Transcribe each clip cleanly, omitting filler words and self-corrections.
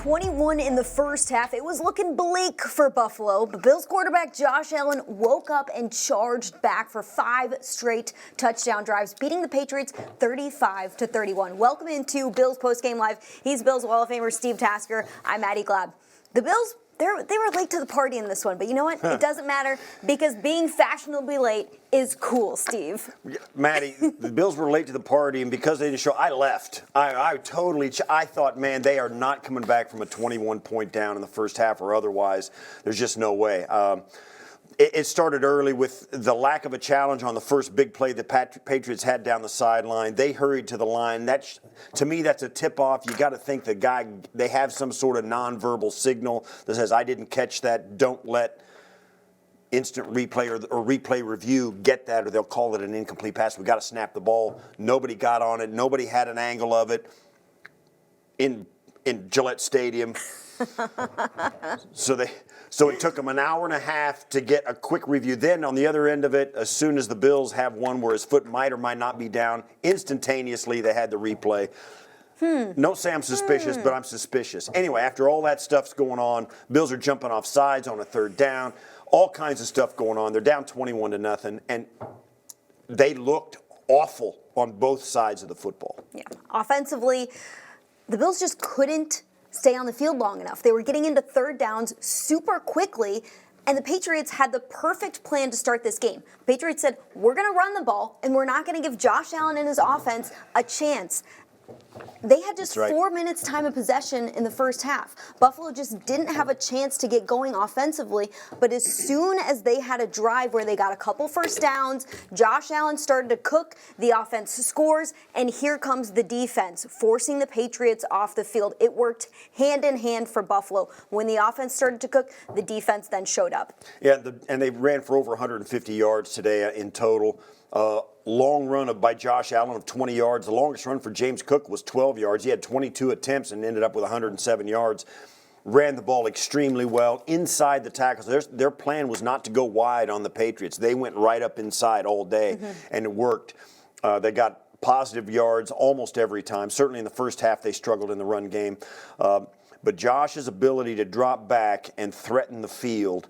21 in the first half. It was looking bleak for Buffalo, but Bills quarterback Josh Allen woke up and charged back for 5 straight touchdown drives, beating the Patriots 35-31. Welcome into Bills Postgame Live. He's Bills Hall of Famer Steve Tasker. I'm Maddy Glab. The Bills, they were late to the party in this one, but you know what? It doesn't matter because being fashionably late is cool, Steve. Maddy, the Bills were late to the party, and because they didn't show, I left. I thought, man, they are not coming back from a 21-point down in the first half or otherwise. There's just no way. It started early with the lack of a challenge on the first big play the Patriots had down the sideline. They hurried to the line. To me, that's a tip-off. You got to think they have some sort of nonverbal signal that says, I didn't catch that. Don't let instant replay or replay review get that, or they'll call it an incomplete pass. We got to snap the ball. Nobody got on it. Nobody had an angle of it in Gillette Stadium. So it took them an hour and a half to get a quick review. Then on the other end of it, as soon as the Bills have one where his foot might or might not be down, instantaneously they had the replay. Don't say I'm suspicious, but I'm suspicious. Anyway, after all that stuff's going on, Bills are jumping off sides on a third down, all kinds of stuff going on. They're down 21-0, and they looked awful on both sides of the football. Yeah, offensively, the Bills just couldn't stay on the field long enough. They were getting into third downs super quickly, and the Patriots had the perfect plan to start this game. The Patriots said, we're going to run the ball, and we're not going to give Josh Allen and his offense a chance. They had just 4 minutes time of possession in the first half. Buffalo just didn't have a chance to get going offensively, but as soon as they had a drive where they got a couple first downs, Josh Allen started to cook, the offense scores, and here comes the defense, forcing the Patriots off the field. It worked hand in hand for Buffalo. When the offense started to cook, the defense then showed up. Yeah, and they ran for over 150 yards today in total. Long run by Josh Allen of 20 yards. The longest run for James Cook was 12 yards. He had 22 attempts and ended up with 107 yards. Ran the ball extremely well inside the tackles. Their plan was not to go wide on the Patriots. They went right up inside all day, and it worked. They got positive yards almost every time. Certainly in the first half they struggled in the run game. But Josh's ability to drop back and threaten the field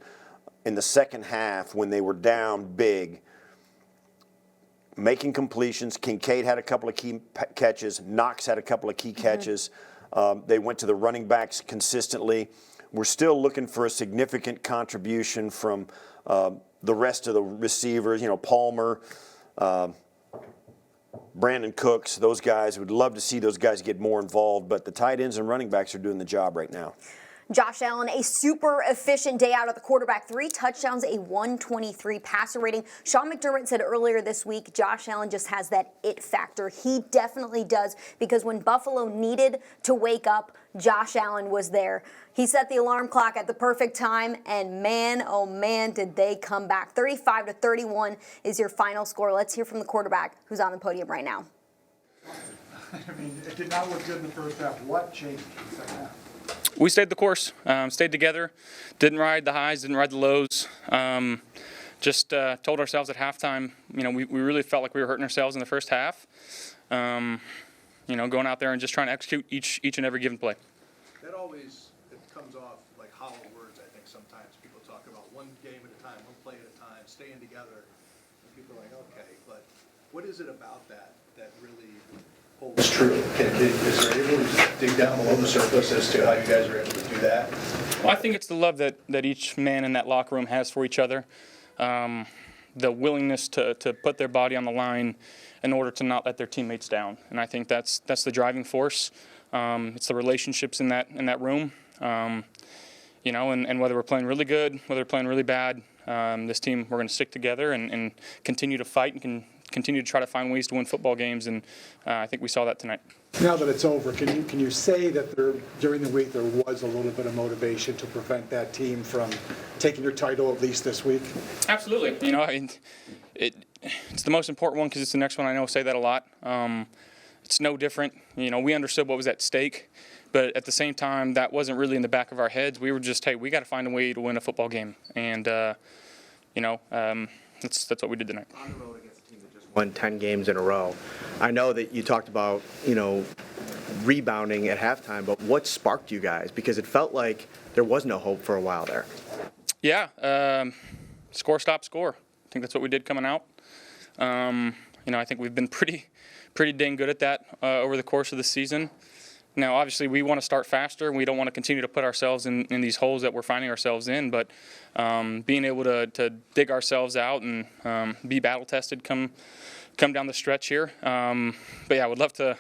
in the second half when they were down big, making completions. Kincaid had a couple of key catches. Knox had a couple of key catches. They went to the running backs consistently. We're still looking for a significant contribution from the rest of the receivers. You know, Palmer, Brandon Cooks, those guys. We'd love to see those guys get more involved, but the tight ends and running backs are doing the job right now. Josh Allen, a super efficient day out at the quarterback. 3 touchdowns, a 123 passer rating. Sean McDermott said earlier this week, Josh Allen just has that it factor. He definitely does, because when Buffalo needed to wake up, Josh Allen was there. He set the alarm clock at the perfect time, and man, oh man, did they come back. 35-31 is your final score. Let's hear from the quarterback who's on the podium right now. I mean, it did not look good in the first half. What changed in the second half? We stayed the course, stayed together, didn't ride the highs, didn't ride the lows. Just told ourselves at halftime, you know, we really felt like we were hurting ourselves in the first half. You know, going out there and just trying to execute each and every given play. That always, it comes off like hollow words, I think sometimes. People talk about one game at a time, one play at a time, staying together. And people are like, okay, but what is it about that really holds true? Is there able to dig down below the surface as to how you guys are able to do that? Well, I think it's the love that each man in that locker room has for each other. The willingness to put their body on the line in order to not let their teammates down. And I think that's the driving force. It's the relationships in that room. You know, and whether we're playing really good, whether we're playing really bad, this team, we're going to stick together and continue to fight and continue to try to find ways to win football games, and I think we saw that tonight. Now that it's over, can you say that during the week there was a little bit of motivation to prevent that team from taking your title at least this week? Absolutely. You know, it's the most important one because it's the next one. I know I say that a lot. It's no different. You know, we understood what was at stake, but at the same time, that wasn't really in the back of our heads. We were just, hey, we got to find a way to win a football game, and you know, that's what we did tonight. Won 10 games in a row. I know that you talked about, you know, rebounding at halftime, but what sparked you guys? Because it felt like there was no hope for a while there. Yeah, score, stop, score. I think that's what we did coming out. I think we've been pretty dang good at that over the course of the season. Now, obviously, we want to start faster. We don't want to continue to put ourselves in these holes that we're finding ourselves in. But being able to dig ourselves out and be battle tested come down the stretch here. But yeah, I would love to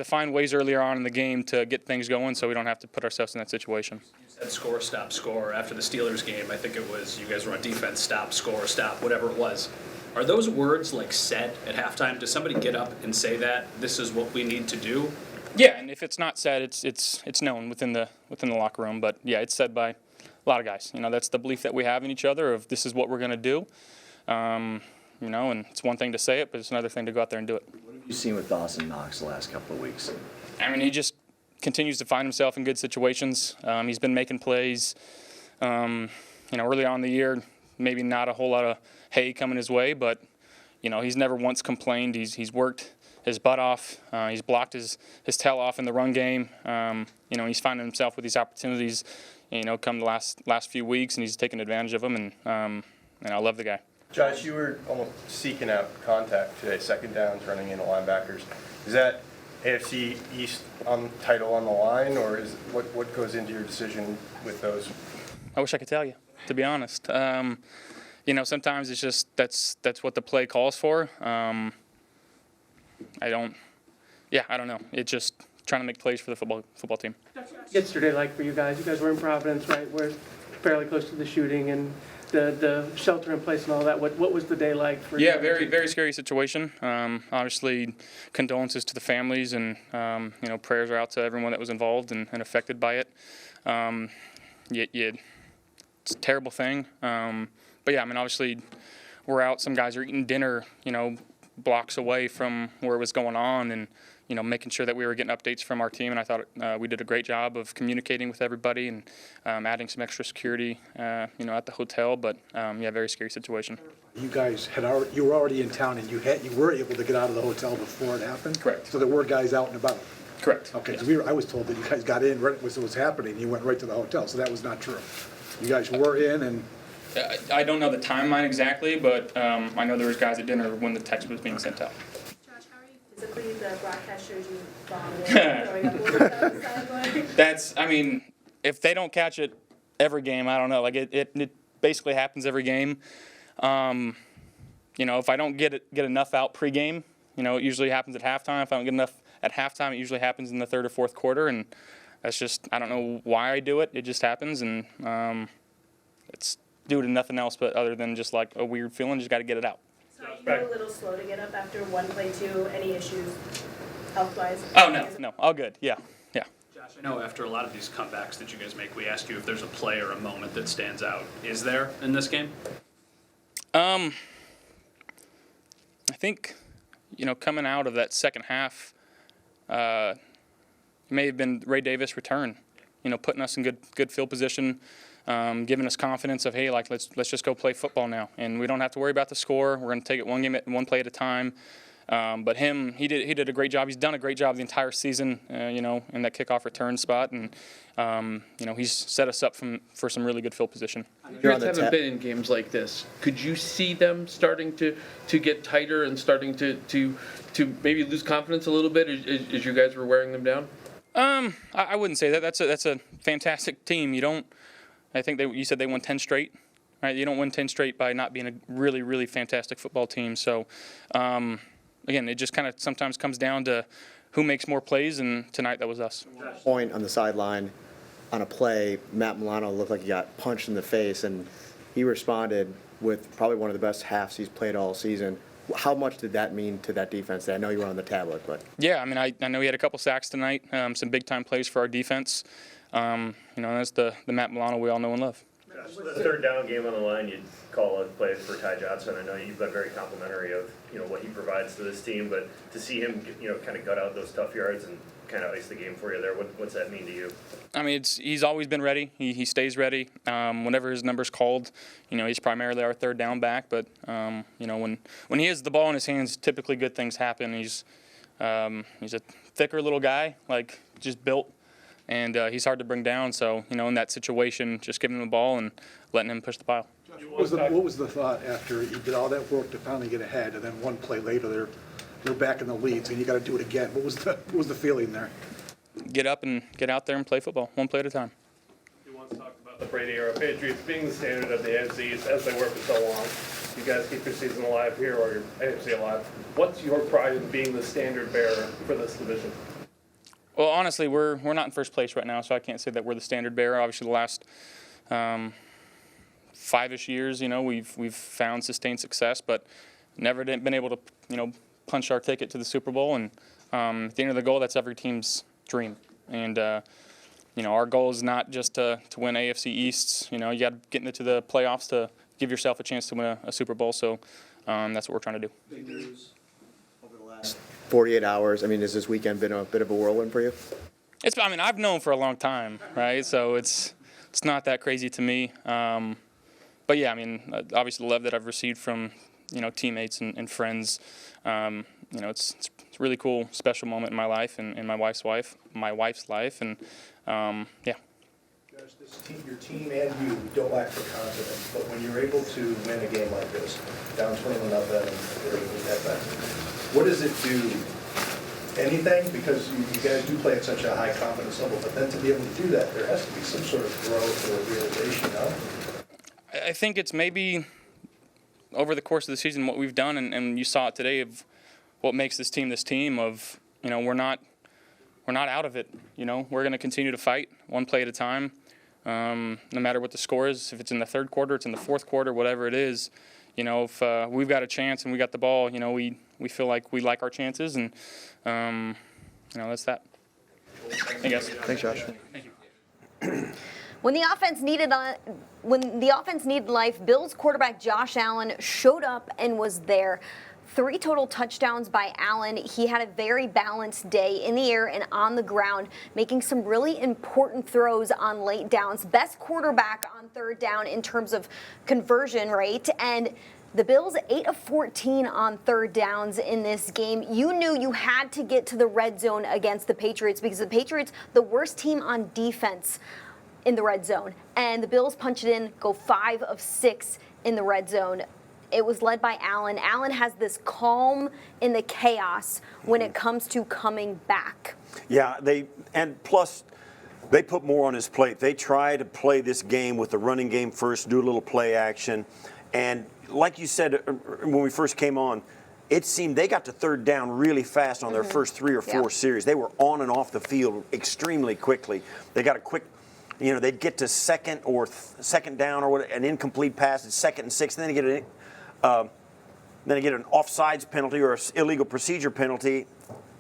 find ways earlier on in the game to get things going, so we don't have to put ourselves in that situation. You said score, stop, score. After the Steelers game, I think it was you guys were on defense, stop, score, stop, whatever it was. Are those words like said at halftime? Does somebody get up and say that this is what we need to do? Yeah, and if it's not said, it's known within the locker room. But yeah, it's said by a lot of guys. That's the belief that we have in each other of this is what we're going to do. And it's one thing to say it, but it's another thing to go out there and do it. What have you seen with Dawson Knox the last couple of weeks? I mean, he just continues to find himself in good situations. He's been making plays. Early on in the year, maybe not a whole lot of hay coming his way, but he's never once complained. He's worked his butt off. He's blocked his tail off in the run game. He's finding himself with these opportunities, come the last few weeks, and he's taking advantage of them. And I love the guy. Josh, you were almost seeking out contact today, second downs, running into linebackers. Is that AFC East title on the line, or is what goes into your decision with those? I wish I could tell you, to be honest. Sometimes it's just that's what the play calls for. I don't know. It's just trying to make plays for the football team. Yesterday, like for you guys were in Providence, right? We're fairly close to the shooting and the shelter in place and all that. What was the day like for you? Yeah, very, very scary situation. Obviously, condolences to the families, and prayers are out to everyone that was involved and affected by it. It's a terrible thing. But yeah, I mean, obviously, we're out. Some guys are eating dinner, blocks away from where it was going on, and making sure that we were getting updates from our team. And I thought we did a great job of communicating with everybody and adding some extra security, at the hotel. But very scary situation. You guys you were already in town, and you were able to get out of the hotel before it happened. Correct. So there were guys out and about. Correct. Okay. Yes. Because I was told that you guys got in right as it was happening. You went right to the hotel, so that was not true. You guys were in and. I don't know the timeline exactly, but I know there was guys at dinner when the text was being sent out. Josh, how are you physically? The broadcast showed you vomiting, throwing up a little bit on the sideline. If they don't catch it every game, I don't know. Like it basically happens every game. If I don't get enough out pregame, it usually happens at halftime. If I don't get enough at halftime, it usually happens in the third or fourth quarter, and that's just, I don't know why I do it. It just happens, and it's due to nothing else but other than just like a weird feeling. Just got to get it out. So are you a little slow to get up after one play too? Any issues health-wise? Oh, no, all good. Yeah. Josh, I know after a lot of these comebacks that you guys make, we ask you if there's a play or a moment that stands out. Is there in this game? I think, coming out of that second half, it may have been Ray Davis' return, putting us in good field position, giving us confidence of, hey, like let's just go play football now, and we don't have to worry about the score. We're going to take it one play at a time. But he did a great job. He's done a great job the entire season, in that kickoff return spot, and he's set us up for some really good field position. Patriots haven't been in games like this. Could you see them starting to get tighter and starting to maybe lose confidence a little bit as you guys were wearing them down? I wouldn't say that. That's a fantastic team. I think you said they won 10 straight, right? You don't win 10 straight by not being a really, really fantastic football team. So, again, it just kind of sometimes comes down to who makes more plays, and tonight that was us. Point on the sideline on a play, Matt Milano looked like he got punched in the face, and he responded with probably one of the best halves he's played all season. How much did that mean to that defense? I know you were on the tablet, but. Yeah, I mean, I know he had a couple sacks tonight, some big-time plays for our defense. That's the Matt Milano we all know and love. With the third down game on the line, you'd call a play for Ty Johnson. I know you've been very complimentary of what he provides to this team, but to see him kind of gut out those tough yards and kind of ice the game for you there, what's that mean to you? I mean, he's always been ready. He stays ready. Whenever his number's called, he's primarily our third down back. But when he has the ball in his hands, typically good things happen. He's He's a thicker little guy, like just built, and he's hard to bring down. So, in that situation, just giving him the ball and letting him push the pile. What was the thought after you did all that work to finally get ahead, and then one play later they're back in the lead, so you got to do it again? What was the feeling there? Get up and get out there and play football, one play at a time. You once talked about the Brady era Patriots being the standard of the AFC East as they were for so long. You guys keep your season alive here, or your AFC alive. What's your pride in being the standard bearer for this division? Well, honestly, we're not in first place right now, so I can't say that we're the standard bearer. Obviously, the last 5-ish years, we've found sustained success, but never been able to, punch our ticket to the Super Bowl. And at the end of the goal, that's every team's dream. And our goal is not just to win AFC Easts. You got to get into the playoffs to give yourself a chance to win a Super Bowl. So that's what we're trying to do. Big news over the last 48 hours. I mean, has this weekend been a bit of a whirlwind for you? I've known for a long time, right? So it's not that crazy to me. But yeah, obviously the love that I've received from, teammates and friends, it's a really cool, special moment in my life and my wife's life, and yeah. Josh, your team and you don't lack for confidence, but when you're able to win a game like this, down 21-0 and that back, what does it do? Anything? Because you guys do play at such a high confidence level, but then to be able to do that, there has to be some sort of growth or realization, no? I think it's maybe over the course of the season what we've done, and you saw it today, of what makes this team of, we're not out of it. We're going to continue to fight one play at a time, no matter what the score is. If it's in the third quarter, it's in the fourth quarter, whatever it is. If we've got a chance and we got the ball, we feel like we like our chances, and that's that. Hey guys. Thanks, Josh. Thank you. When the offense needed life, Bills quarterback Josh Allen showed up and was there. 3 total touchdowns by Allen. He had a very balanced day in the air and on the ground, making some really important throws on late downs. Best quarterback on third down in terms of conversion rate. And the Bills 8 of 14 on third downs in this game. You knew you had to get to the red zone against the Patriots, because the Patriots, the worst team on defense in the red zone. And the Bills punch it in, go 5 of 6 in the red zone. It was led by Allen. Allen has this calm in the chaos when it comes to coming back. Yeah, plus they put more on his plate. They try to play this game with the running game first, do a little play action. And like you said when we first came on, it seemed they got to third down really fast on their first 3 or 4 series. They were on and off the field extremely quickly. They got a quick, they'd get to second down or an incomplete pass at 2nd and 6, and then they get an offsides penalty or an illegal procedure penalty,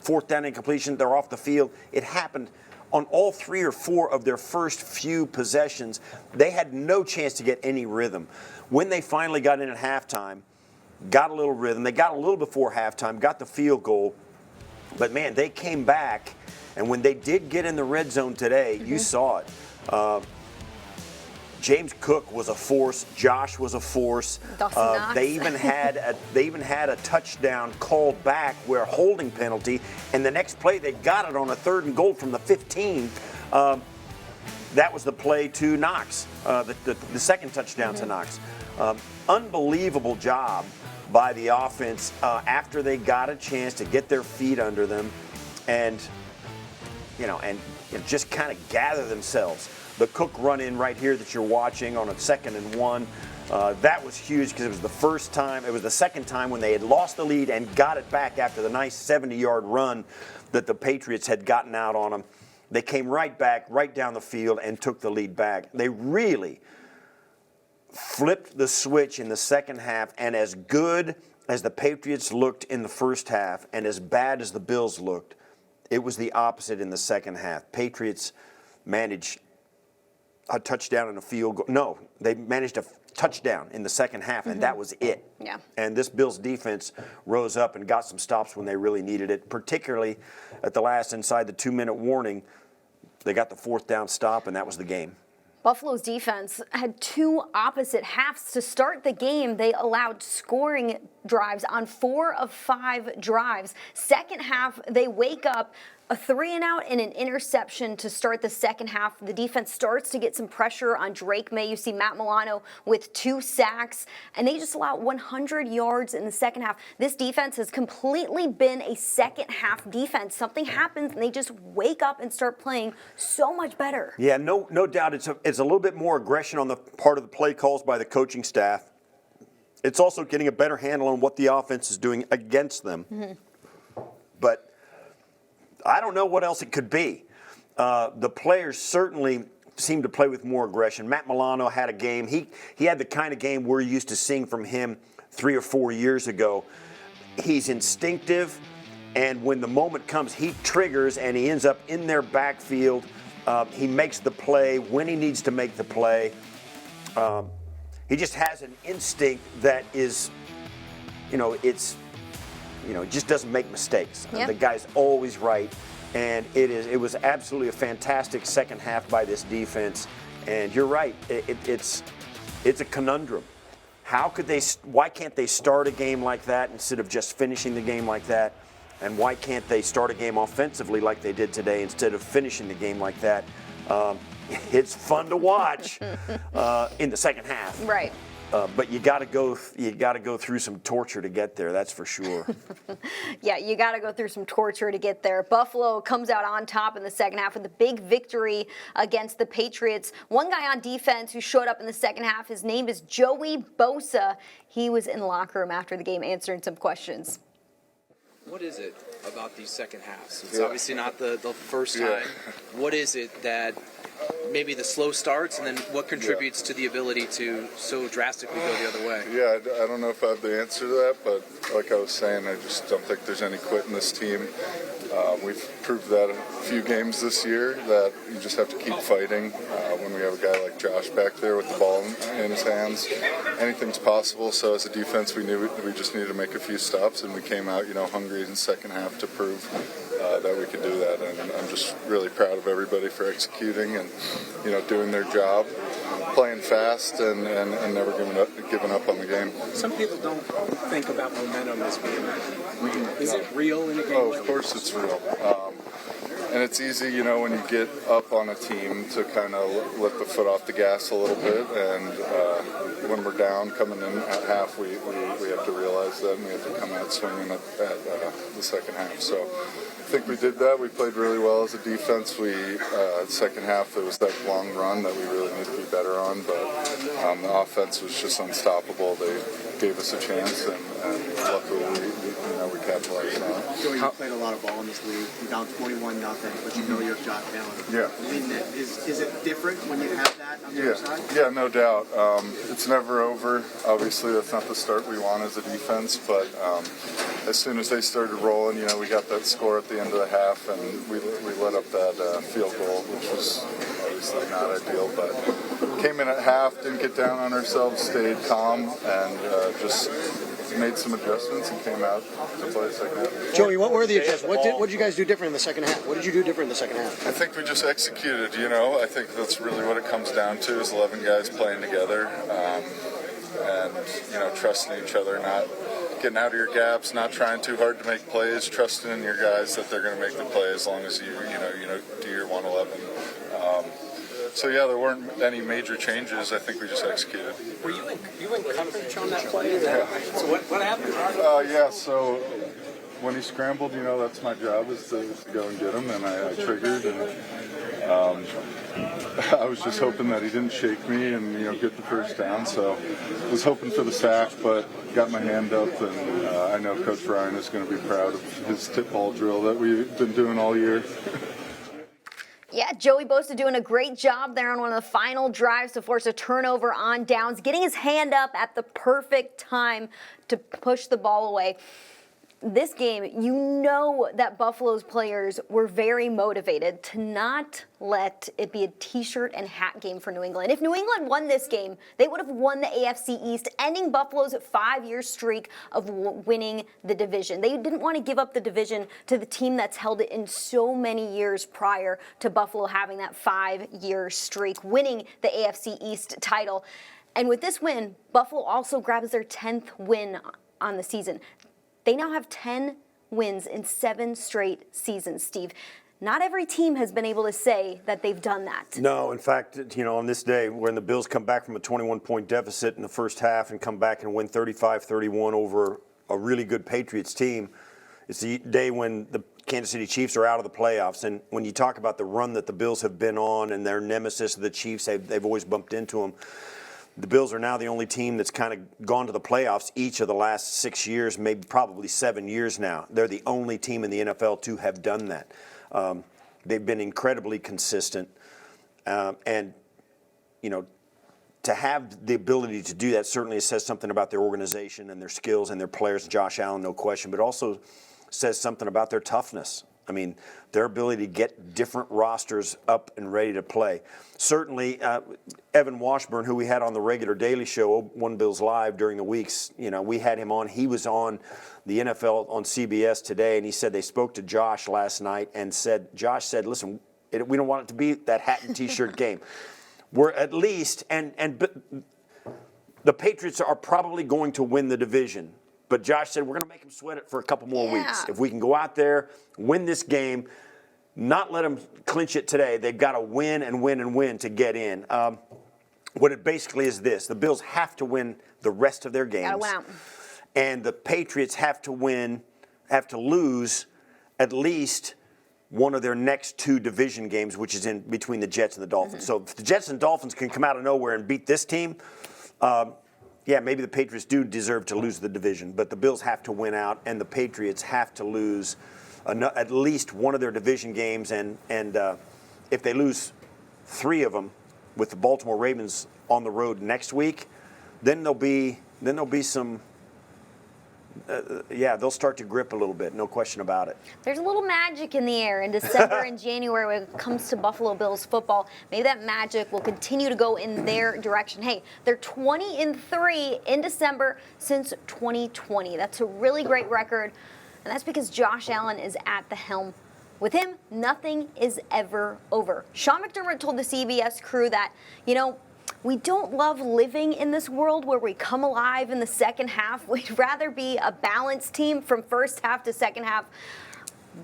4th down incompletion, they're off the field. It happened on all 3 or 4 of their first few possessions. They had no chance to get any rhythm. When they finally got in at halftime, got a little rhythm, they got a little before halftime, got the field goal, but man, they came back, and when they did get in the red zone today, you saw it. James Cook was a force. Josh was a force. They even had a touchdown called back, where holding penalty, and the next play they got it on a 3rd and goal from the 15. That was the play to Knox, the second touchdown to Knox. Unbelievable job by the offense after they got a chance to get their feet under them, and just kind of gather themselves. The Cook run in right here that you're watching on a 2nd and 1, that was huge, because it was the second time when they had lost the lead and got it back after the nice 70-yard run that the Patriots had gotten out on them. They came right back, right down the field, and took the lead back. They really flipped the switch in the second half, and as good as the Patriots looked in the first half and as bad as the Bills looked, it was the opposite in the second half. Patriots managed a touchdown and a field goal. No, they managed a touchdown in the second half, and that was it. Yeah. And this Bills defense rose up and got some stops when they really needed it, particularly at the last, inside the 2-minute warning. They got the 4th down stop, and that was the game. Buffalo's defense had 2 opposite halves to start the game. They allowed scoring drives on 4 of 5 drives. Second half, they wake up, a 3-and-out and an interception to start the second half. The defense starts to get some pressure on Drake May. You see Matt Milano with 2 sacks, and they just allow 100 yards in the second half. This defense has completely been a second half defense. Something happens, and they just wake up and start playing so much better. Yeah, no doubt. It's a little bit more aggression on the part of the play calls by the coaching staff. It's also getting a better handle on what the offense is doing against them. Mm-hmm. But I don't know what else it could be. The players certainly seem to play with more aggression. Matt Milano had a game. He had the kind of game we're used to seeing from him 3 or 4 years ago. He's instinctive, and when the moment comes, he triggers, and he ends up in their backfield. He makes the play when he needs to make the play. He just has an instinct that is, just doesn't make mistakes. Yep. The guy's always right, and it was absolutely a fantastic second half by this defense. And you're right, it's a conundrum. Why can't they start a game like that instead of just finishing the game like that? And why can't they start a game offensively like they did today instead of finishing the game like that? It's fun to watch in the second half. Right. But you got to go through some torture to get there. That's for sure. Yeah, you got to go through some torture to get there. Buffalo comes out on top in the second half with a big victory against the Patriots. One guy on defense who showed up in the second half, his name is Joey Bosa. He was in the locker room after the game answering some questions. What is it about these second halves? It's obviously not the first time. What is it that maybe the slow starts, and then what contributes to the ability to so drastically go the other way? Yeah, I don't know if I have the answer to that, but like I was saying, I just don't think there's any quit in this team. We've proved that a few games this year, that you just have to keep fighting. When we have a guy like Josh back there with the ball in his hands, anything's possible. So as a defense, we knew we just needed to make a few stops, and we came out, hungry in the second half to prove that we could do that. And I'm just really proud of everybody for executing and, doing their job, playing fast, and never giving up on the game. Some people don't think about momentum as being real. Is it real in a game? Oh, of course it's real. And it's easy, when you get up on a team to kind of let the foot off the gas a little bit. And when we're down coming in at half, we have to realize that, and we have to come out swinging at the second half. So I think we did that. We played really well as a defense. Second half, there was that long run that we really need to be better on. But the offense was just unstoppable. They gave us a chance, and luckily we capitalized on it. Joey, you played a lot of ball in this league. You're down 21-0, but you know you have Josh Allen. Yeah. Is it different when you have that on the other side? Yeah, no doubt. It's never over. Obviously, that's not the start we want as a defense, but as soon as they started rolling, we got that score at the end of the half, and we let up that field goal, which was obviously not ideal, but came in at half, didn't get down on ourselves, stayed calm, and just made some adjustments and came out to play the second half. Joey, what were the adjustments? What did you guys do different in the second half? What did you do different in the second half? I think we just executed, I think that's really what it comes down to, is 11 guys playing together, and, trusting each other, not getting out of your gaps, not trying too hard to make plays, trusting in your guys that they're going to make the play as long as you do your 111. So yeah, there weren't any major changes. I think we just executed. Were you in coverage on that play? So what happened? So when he scrambled, that's my job, is to go and get him, and I triggered, and I was just hoping that he didn't shake me and get the first down. So I was hoping for the sack, but got my hand up, and I know Coach Ryan is going to be proud of his tip ball drill that we've been doing all year. Yeah, Joey Bosa doing a great job there on one of the final drives to force a turnover on downs, getting his hand up at the perfect time to push the ball away. This game, that Buffalo's players were very motivated to not let it be a t-shirt and hat game for New England. If New England won this game, they would have won the AFC East, ending Buffalo's 5-year streak of winning the division. They didn't want to give up the division to the team that's held it in so many years prior to Buffalo having that 5-year streak, winning the AFC East title. And with this win, Buffalo also grabs their 10th win on the season. They now have 10 wins in 7 straight seasons, Steve. Not every team has been able to say that they've done that. No, in fact, on this day when the Bills come back from a 21-point deficit in the first half and come back and win 35-31 over a really good Patriots team, it's the day when the Kansas City Chiefs are out of the playoffs. And when you talk about the run that the Bills have been on and their nemesis, the Chiefs, they've always bumped into them. The Bills are now the only team that's kind of gone to the playoffs each of the last 6 years, maybe probably 7 years now. They're the only team in the NFL to have done that. They've been incredibly consistent, and to have the ability to do that certainly says something about their organization and their skills and their players. Josh Allen, no question, but also says something about their toughness. I mean, their ability to get different rosters up and ready to play. Certainly, Evan Washburn, who we had on the regular Daily Show, One Bills Live during the weeks, we had him on. He was on the NFL on CBS today, and he said they spoke to Josh last night and Josh said, listen, we don't want it to be that hat and T-shirt game. We're at least, but the Patriots are probably going to win the division. But Josh said, we're going to make them sweat it for a couple more weeks. If we can go out there, win this game, not let them clinch it today, they've got to win and win and win to get in. What it basically is this. The Bills have to win the rest of their games. Gotta win out. And the Patriots have to lose at least one of their next 2 division games, which is in between the Jets and the Dolphins. So if the Jets and Dolphins can come out of nowhere and beat this team, maybe the Patriots do deserve to lose the division, but the Bills have to win out, and the Patriots have to lose at least one of their division games, and if they lose 3 of them with the Baltimore Ravens on the road next week, then there'll be some. They'll start to grip a little bit, no question about it. There's a little magic in the air in December and January when it comes to Buffalo Bills football. Maybe that magic will continue to go in their direction. Hey, they're 20-3 in December since 2020. That's a really great record, and that's because Josh Allen is at the helm. With him, nothing is ever over. Sean McDermott told the CBS crew that, we don't love living in this world where we come alive in the second half. We'd rather be a balanced team from first half to second half.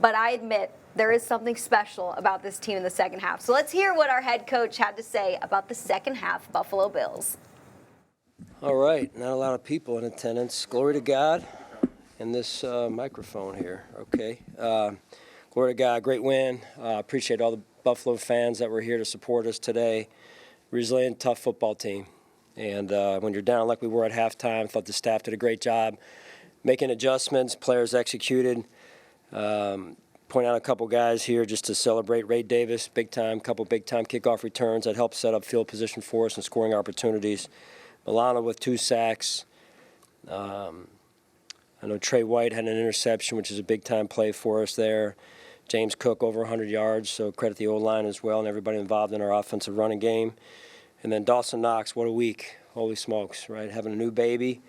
But I admit, there is something special about this team in the second half. So let's hear what our head coach had to say about the second half Buffalo Bills. All right, not a lot of people in attendance. Glory to God and this microphone here. Okay. Glory to God, great win. Appreciate all the Buffalo fans that were here to support us today. Resilient, tough football team. And when you're down like we were at halftime, thought the staff did a great job making adjustments. Players executed. Point out a couple guys here just to celebrate. Ray Davis, couple big-time kickoff returns that helped set up field position for us and scoring opportunities. Milano with 2 sacks. I know Trey White had an interception, which is a big-time play for us there. James Cook over 100 yards, so credit the O-line as well and everybody involved in our offensive running game. And then Dawson Knox, what a week. Holy smokes, right? Having a new baby,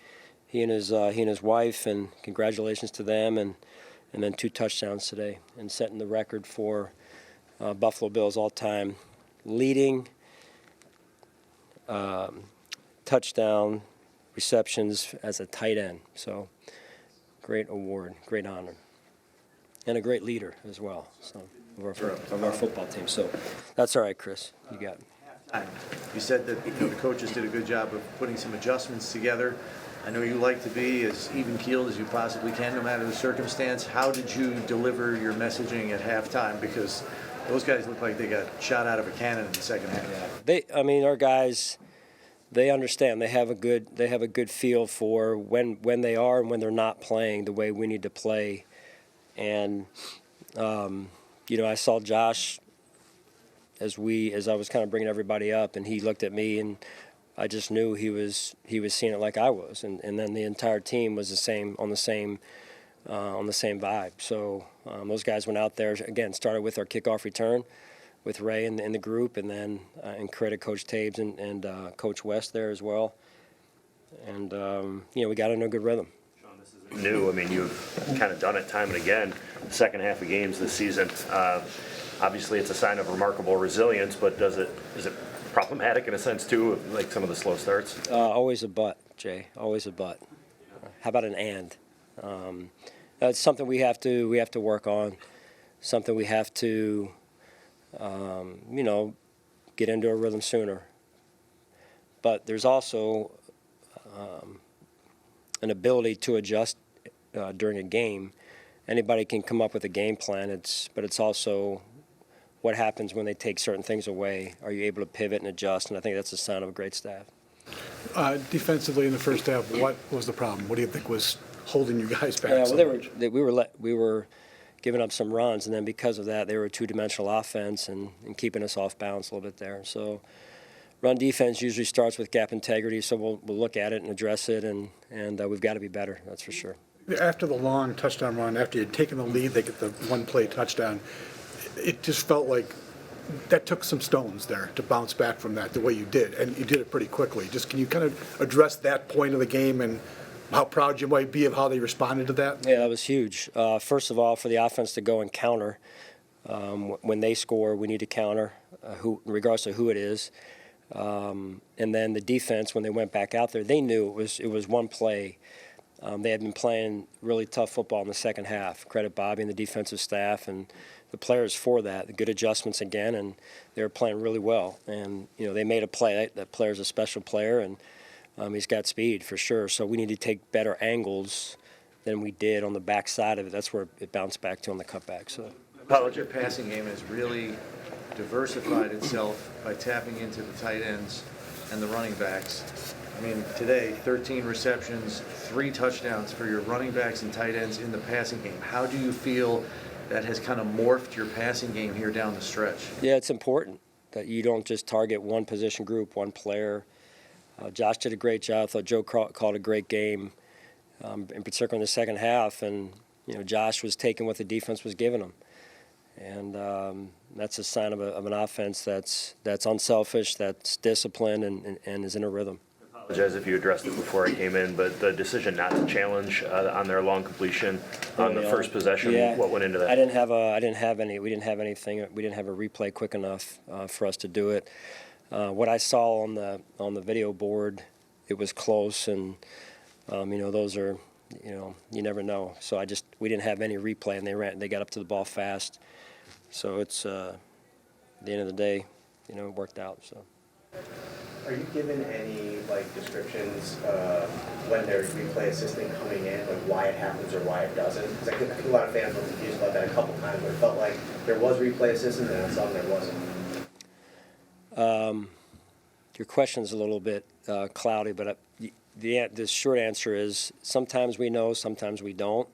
he and his wife, and congratulations to them. And then 2 touchdowns today and setting the record for Buffalo Bills all-time leading touchdown receptions as a tight end. So great award, great honor. And a great leader as well, so of our football team. So that's all right, Chris. You got it. You said that the coaches did a good job of putting some adjustments together. I know you like to be as even-keeled as you possibly can, no matter the circumstance. How did you deliver your messaging at halftime? Because those guys look like they got shot out of a cannon in the second half. Our guys, they understand. They have a good feel for when they are and when they're not playing the way we need to play. And, I saw Josh as I was kind of bringing everybody up, and he looked at me, and I just knew he was seeing it like I was. And then the entire team was on the same vibe. So those guys went out there, again, started with our kickoff return with Ray and the group, and then and credit Coach Taves and Coach West there as well. And, we got in a good rhythm. New. I mean, you've kind of done it time and again, the second half of games this season. Obviously, it's a sign of remarkable resilience, but is it problematic in a sense, too, like some of the slow starts? Always a but, Jay. Always a but. How about an and? That's something we have to work on. Something we have to, get into a rhythm sooner. But there's also an ability to adjust during a game. Anybody can come up with a game plan. But it's also what happens when they take certain things away. Are you able to pivot and adjust? And I think that's a sign of a great staff. Defensively in the first half, what was the problem? What do you think was holding you guys back? Yeah, so well, much? we were giving up some runs, and then because of that, they were a two-dimensional offense and keeping us off balance a little bit there. So run defense usually starts with gap integrity, so we'll look at it and address it, and we've got to be better, that's for sure. After the long touchdown run, after you'd taken the lead, they get the one-play touchdown, it just felt like that took some stones there to bounce back from that the way you did, and you did it pretty quickly. Just can you kind of address that point of the game and how proud you might be of how they responded to that? Yeah, that was huge. First of all, for the offense to go and counter. When they score, we need to counter, regardless of who it is. And then the defense, when they went back out there, they knew it was one play. They had been playing really tough football in the second half. Credit Bobby and the defensive staff and the players for that. The good adjustments again, and they were playing really well. And they made a play. That player's a special player, and he's got speed for sure. So we need to take better angles than we did on the back side of it. That's where it bounced back to on the cutback. So Your passing game has really diversified itself by tapping into the tight ends and the running backs. I mean, today, 13 receptions, 3 touchdowns for your running backs and tight ends in the passing game. How do you feel that has kind of morphed your passing game here down the stretch? Yeah, it's important that you don't just target one position group, one player. Josh did a great job. I thought Joe called a great game, in particular in the second half. And, Josh was taking what the defense was giving him. And that's a sign of an offense that's unselfish, that's disciplined, and is in a rhythm. I apologize if you addressed it before I came in, but the decision not to challenge on their long completion on the first possession, what went into that? We didn't have anything. We didn't have a replay quick enough for us to do it. What I saw on the video board, it was close, and those are, you never know. So we didn't have any replay, and they got up to the ball fast. So it's at the end of the day, it worked out. So. Are you given any descriptions when there's replay assistant coming in, why it happens or why it doesn't? Because I think a lot of fans were confused about that a couple times, where it felt like there was replay assistant and on some there wasn't. Your question's a little bit cloudy, but the short answer is sometimes we know, sometimes we don't,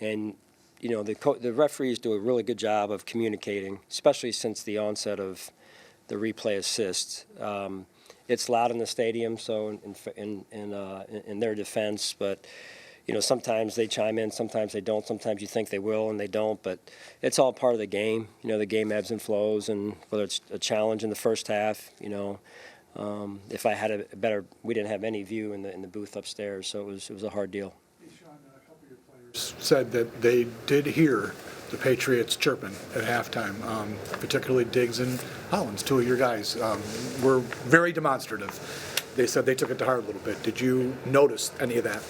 and the referees do a really good job of communicating, especially since the onset of the replay assist. It's loud in the stadium, so in their defense, but sometimes they chime in, sometimes they don't, sometimes you think they will and they don't, but it's all part of the game. The game ebbs and flows, and whether it's a challenge in the first half, if I had we didn't have any view in the booth upstairs, so it was a hard deal. Hey, Sean, a couple of your players said that they did hear the Patriots chirping at halftime, particularly Diggs and Hollins, 2 of your guys, were very demonstrative. They said they took it to heart a little bit. Did you notice any of that?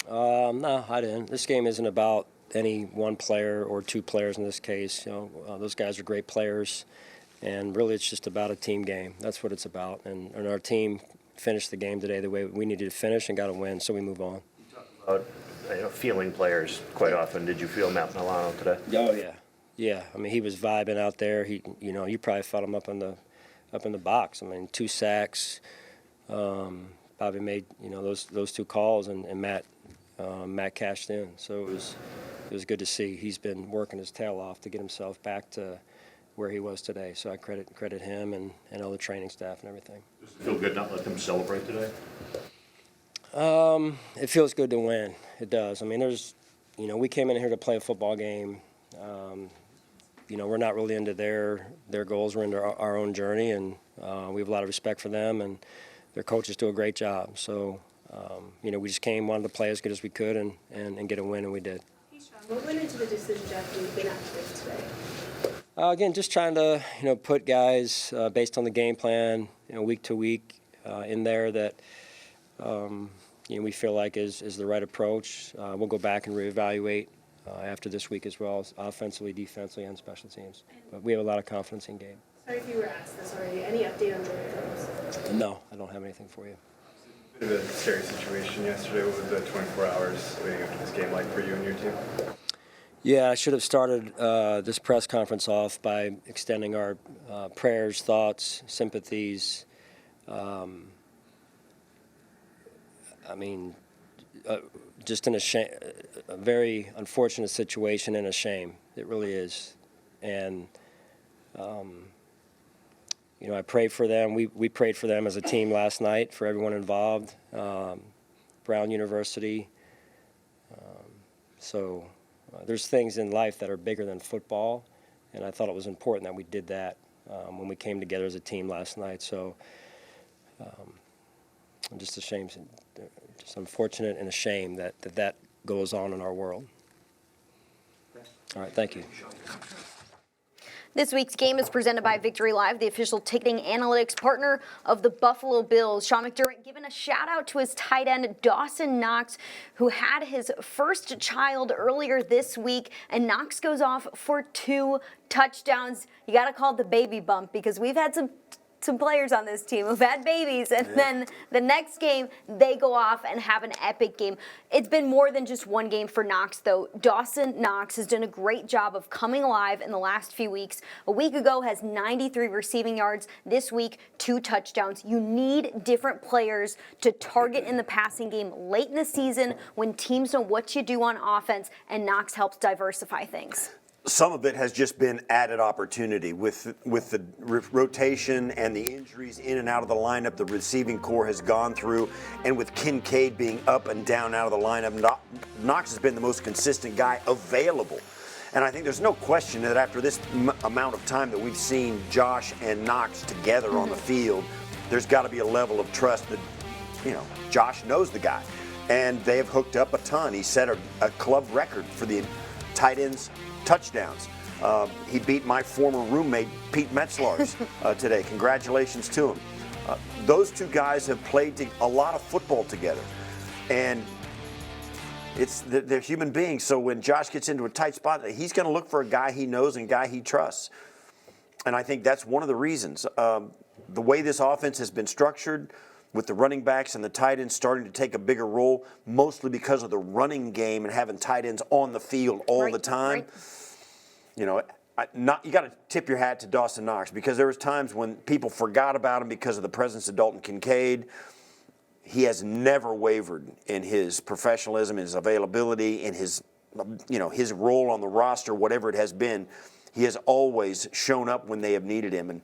No, I didn't. This game isn't about any one player or 2 players in this case. Those guys are great players, and really it's just about a team game. That's what it's about. And our team finished the game today the way we needed to finish and got a win, so we move on. You talk about feeling players quite often. Did you feel Matt Milano today? Oh yeah. I mean, he was vibing out there. You probably felt him up in the box. I mean, 2 sacks. Bobby made those 2 calls, and Matt cashed in. So it was good to see. He's been working his tail off to get himself back to where he was today. So I credit him and all the training staff and everything. Does it feel good not let them celebrate today? It feels good to win. It does. I mean, we came in here to play a football game. We're not really into their goals. We're into our own journey, and we have a lot of respect for them, and their coaches do a great job. So, we just wanted to play as good as we could and get a win, and we did. Hey, Sean, what went into the decision to have been active today? Again, just trying to, put guys based on the game plan, week to week in there that, we feel like is the right approach. We'll go back and reevaluate after this week as well, as offensively, defensively, and special teams. But we have a lot of confidence in Gabe. Sorry if you were asked this already. Any update on Joey Bosa? No, I don't have anything for you. Bit of a scary situation yesterday. What was the 24 hours leading up to this game like for you and your team? Yeah, I should have started this press conference off by extending our prayers, thoughts, sympathies. Just in a very unfortunate situation and a shame. It really is. And, I pray for them. We prayed for them as a team last night, for everyone involved, Brown University. There's things in life that are bigger than football, and I thought it was important that we did that when we came together as a team last night. So I'm just ashamed, just unfortunate and ashamed that goes on in our world. All right, thank you. This week's game is presented by Victory Live, the official ticketing analytics partner of the Buffalo Bills. Sean McDermott giving a shout out to his tight end, Dawson Knox, who had his first child earlier this week, and Knox goes off for 2 touchdowns. You got to call it the baby bump, because we've had some players on this team who've had babies, and then the next game they go off and have an epic game. It's been more than just one game for Knox, though. Dawson Knox has done a great job of coming alive in the last few weeks. A week ago has 93 receiving yards. This week, 2 touchdowns. You need different players to target in the passing game late in the season when teams know what you do on offense, and Knox helps diversify things. Some of it has just been added opportunity with the rotation and the injuries in and out of the lineup. The receiving core has gone through, and with Kincaid being up and down out of the lineup, Knox has been the most consistent guy available. And I think there's no question that after this amount of time that we've seen Josh and Knox together on the field, there's got to be a level of trust that, Josh knows the guy. And they have hooked up a ton. He set a club record for the tight ends touchdowns. He beat my former roommate, Pete Metzlar's, today. Congratulations to him. Those 2 guys have played a lot of football together. And they're human beings, so when Josh gets into a tight spot, he's going to look for a guy he knows and a guy he trusts. And I think that's one of the reasons. The way this offense has been structured, with the running backs and the tight ends starting to take a bigger role, mostly because of the running game and having tight ends on the field all the time. You got to tip your hat to Dawson Knox, because there was times when people forgot about him because of the presence of Dalton Kincaid. He has never wavered in his professionalism, his availability, in his role on the roster, whatever it has been. He has always shown up when they have needed him, and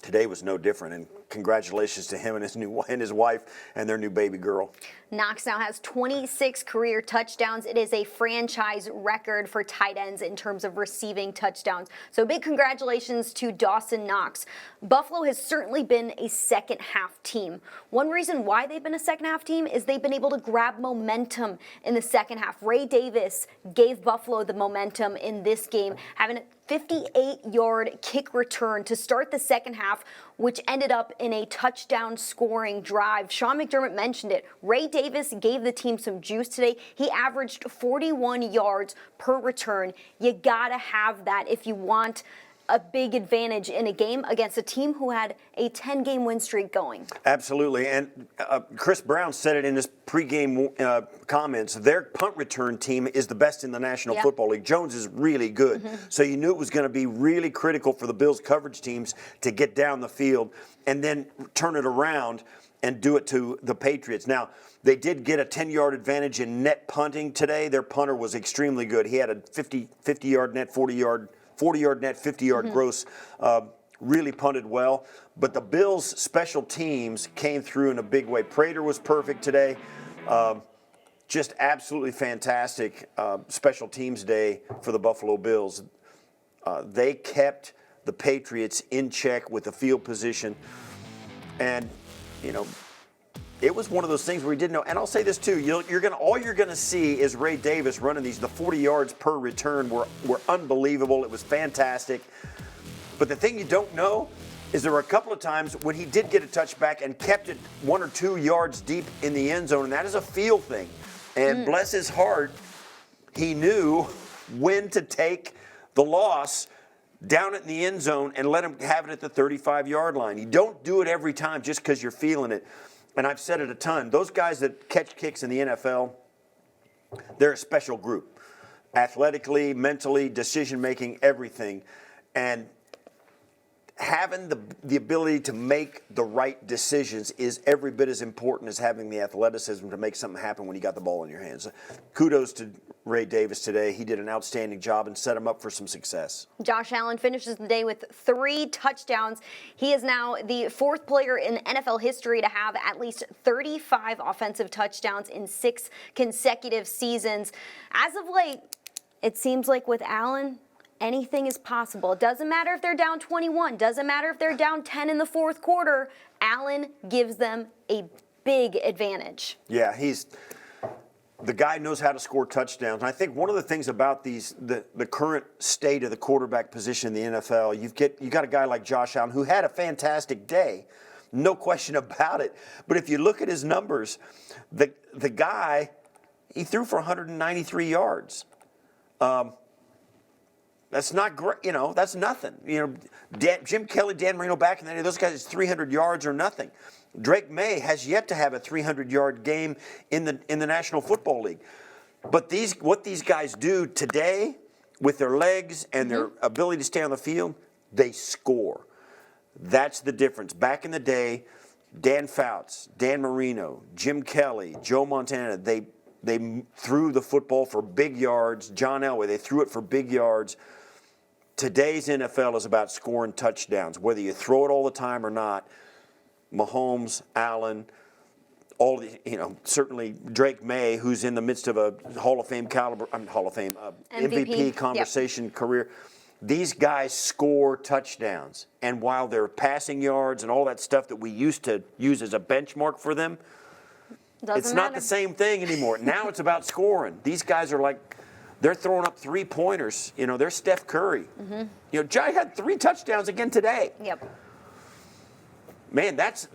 today was no different. And congratulations to him and his wife and their new baby girl. Knox now has 26 career touchdowns. It is a franchise record for tight ends in terms of receiving touchdowns. So big congratulations to Dawson Knox. Buffalo has certainly been a second half team. One reason why they've been a second half team is they've been able to grab momentum in the second half. Ray Davis gave Buffalo the momentum in this game, having a 58-yard kick return to start the second half, which ended up in a touchdown scoring drive. Sean McDermott mentioned it. Ray Davis gave the team some juice today. He averaged 41 yards per return. You gotta have that if you want a big advantage in a game against a team who had a 10-game win streak going. Absolutely, and Chris Brown said it in his pregame comments. Their punt return team is the best in the National Football League. Jones is really good, so you knew it was going to be really critical for the Bills' coverage teams to get down the field and then turn it around and do it to the Patriots. Now, they did get a 10-yard advantage in net punting today. Their punter was extremely good. He had a 50-yard net, 40-yard net, 50-yard gross, really punted well. But the Bills' special teams came through in a big way. Prater was perfect today. Just absolutely fantastic special teams day for the Buffalo Bills. They kept the Patriots in check with the field position. And, it was one of those things where we didn't know. And I'll say this too: all you're gonna see is Ray Davis running these. The 40 yards per return were unbelievable. It was fantastic. But the thing you don't know is there were a couple of times when he did get a touchback and kept it 1 or 2 yards deep in the end zone, and that is a feel thing. And bless his heart, he knew when to take the loss down it in the end zone and let him have it at the 35-yard line. You don't do it every time just because you're feeling it. And I've said it a ton. Those guys that catch kicks in the NFL, they're a special group. Athletically, mentally, decision-making, everything. And having the ability to make the right decisions is every bit as important as having the athleticism to make something happen when you got the ball in your hands. Kudos to Ray Davis today. He did an outstanding job and set him up for some success. Josh Allen finishes the day with 3 touchdowns. He is now the 4th player in NFL history to have at least 35 offensive touchdowns in 6 consecutive seasons. As of late, it seems like with Allen, anything is possible. It doesn't matter if they're down 21. Doesn't matter if they're down 10 in the 4th quarter. Allen gives them a big advantage. Yeah, the guy knows how to score touchdowns. And I think one of the things about the current state of the quarterback position in the NFL, you got a guy like Josh Allen who had a fantastic day, no question about it. But if you look at his numbers, the guy, he threw for 193 yards. That's not great, that's nothing. Jim Kelly, Dan Marino back in the day, those guys, 300 yards or nothing. Drake May has yet to have a 300-yard game in the National Football League. But what these guys do today with their legs and their ability to stay on the field, they score. That's the difference. Back in the day, Dan Fouts, Dan Marino, Jim Kelly, Joe Montana, they threw the football for big yards. John Elway, they threw it for big yards. Today's NFL is about scoring touchdowns, whether you throw it all the time or not. Mahomes, Allen, certainly Drake May, who's in the midst of a MVP conversation career. These guys score touchdowns, and while they're passing yards and all that stuff that we used to use as a benchmark for them, it's not the same thing anymore. Now it's about scoring. These guys are they're throwing up 3-pointers. They're Steph Curry. Jai had 3 touchdowns again today. Yep. Man, that's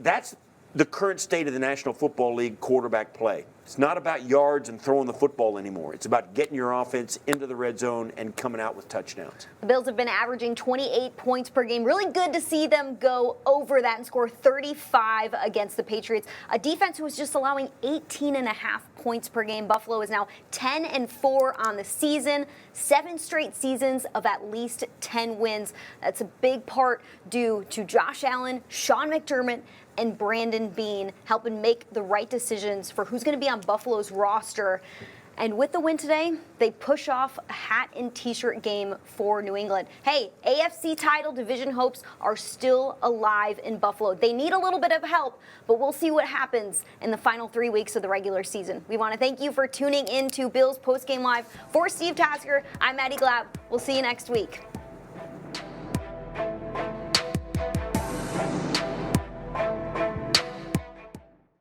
the current state of the National Football League quarterback play. It's not about yards and throwing the football anymore. It's about getting your offense into the red zone and coming out with touchdowns. The Bills have been averaging 28 points per game. Really good to see them go over that and score 35 against the Patriots. A defense who was just allowing 18.5 points per game. Buffalo is now 10-4 on the season. 7 straight seasons of at least 10 wins. That's a big part due to Josh Allen, Sean McDermott, and Brandon Beane helping make the right decisions for who's going to be on Buffalo's roster. And with the win today, they push off a hat and t-shirt game for New England. Hey, AFC title division hopes are still alive in Buffalo. They need a little bit of help, but we'll see what happens in the final 3 weeks of the regular season. We want to thank you for tuning in to Bills Postgame Live. For Steve Tasker, I'm Maddy Glab. We'll see you next week.